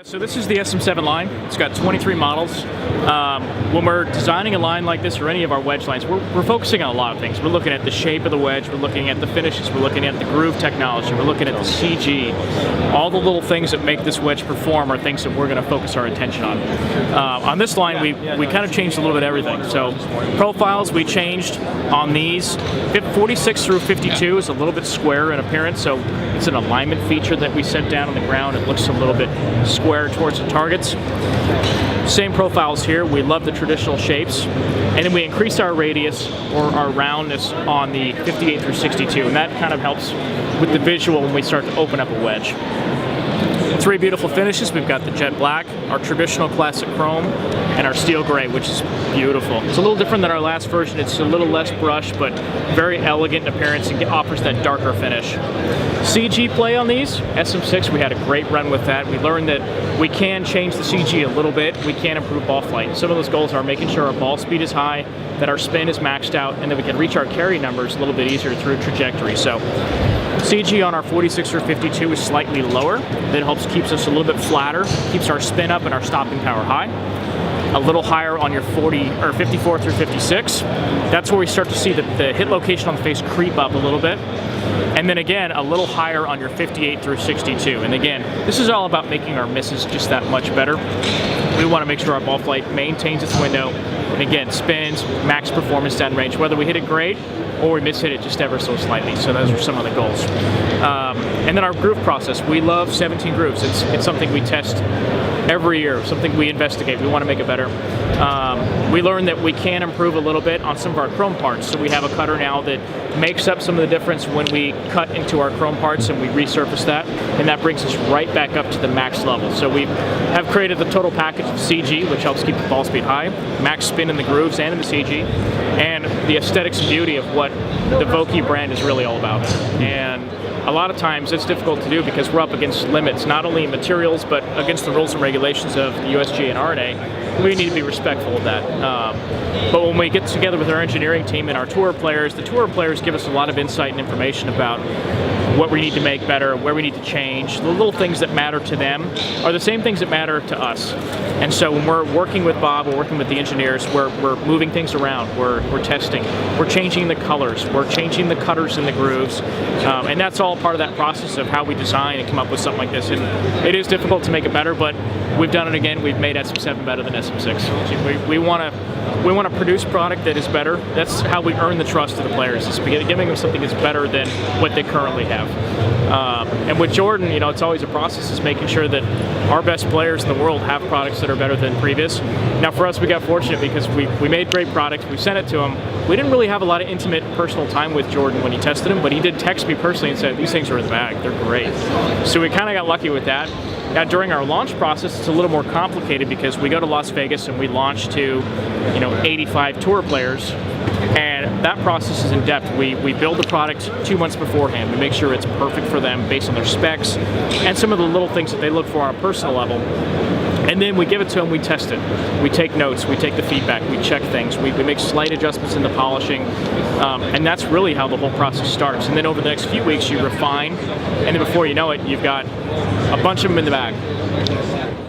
So this is the SM7 line. It's got 23 models. When we're designing a line like this or any of our wedge lines, we're focusing on a lot of things. We're looking at the shape of the wedge, we're looking at the finishes, we're looking at the groove technology, we're looking at the CG. All the little things that make this wedge perform are things that we're going to focus our attention on. On this line, we kind of changed a little bit of everything. So profiles we changed on these. 46 through 52 is a little bit square in appearance, so it's an alignment feature that we set down on the ground. It looks a little bit square towards the targets. Same profiles here. We love the traditional shapes, and then we increase our radius or our roundness on the 58 through 62, and that kind of helps with the visual when we start to open up a wedge. Three beautiful finishes. We've got the jet black, our traditional classic chrome, and our steel gray, which is beautiful. It's a little different than our last version. It's a little less brush, but very elegant in appearance and offers that darker finish. CG play on these, SM6, we had a great run with that. We learned that we can change the CG a little bit. We can improve ball flight. Some of those goals are making sure our ball speed is high, that our spin is maxed out, and that we can reach our carry numbers a little bit easier through trajectory. So CG on our 46 or 52 is slightly lower. That helps keeps us a little bit flatter, keeps our spin up and our stopping power high. A little higher on your 40 or 54 through 56. That's where we start to see the hit location on the face creep up a little bit. And then again, a little higher on your 58 through 62. And again, this is all about making our misses just that much better. We want to make sure our ball flight maintains its window, and again, spins, max performance down range, whether we hit it great or we miss hit it just ever so slightly. So those are some of the goals. And then our groove process. We love 17 grooves. It's something we test every year, something we investigate. We want to make it better. We learned that we can improve a little bit on some of our chrome parts. So we have a cutter now that makes up some of the difference when we cut into our chrome parts and we resurface that, and that brings us right back up to the max level. So we have created the total package of CG, which helps keep the ball speed high, max spin in the grooves and in the CG, and the aesthetics and beauty of what the Vokey brand is really all about. And a lot of times it's difficult to do because we're up against limits, not only in materials, but against the rules and regulations of the USGA and RNA. We need to be respectful of that. But when we get together with our engineering team and our tour players, the tour players give us a lot of insight and information about what we need to make better, where we need to change. The little things that matter to them are the same things that matter to us. And so when we're working with Bob, we're working with the engineers, we're moving things around, we're testing, we're changing the colors, we're changing the cutters and the grooves, and that's all part of that process of how we design and come up with something like this. And it is difficult to make it better, but we've done it again. We've made SM7 better than SM6. We want to produce product that is better. That's how we earn the trust of the players, is giving them something that's better than what they currently have. And with Jordan, you know, it's always a process, is making sure that our best players in the world have products that are better than previous. Now for us, we got fortunate because we made great products, we sent it to him. We didn't really have a lot of intimate personal time with Jordan when he tested them, but he did text me personally and said, these things are in the bag, they're great. So we kind of got lucky with that. Now during our launch process, it's a little more complicated because we go to Las Vegas and we launch to, 85 tour players, and that process is in depth. We build the product 2 months beforehand. We make sure it's perfect for them based on their specs and some of the little things that they look for on a personal level. And then we give it to them, we test it. We take notes, we take the feedback, we check things, we make slight adjustments in the polishing, and that's really how the whole process starts. And then over the next few weeks, you refine, and then before you know it, you've got a bunch of them in the bag.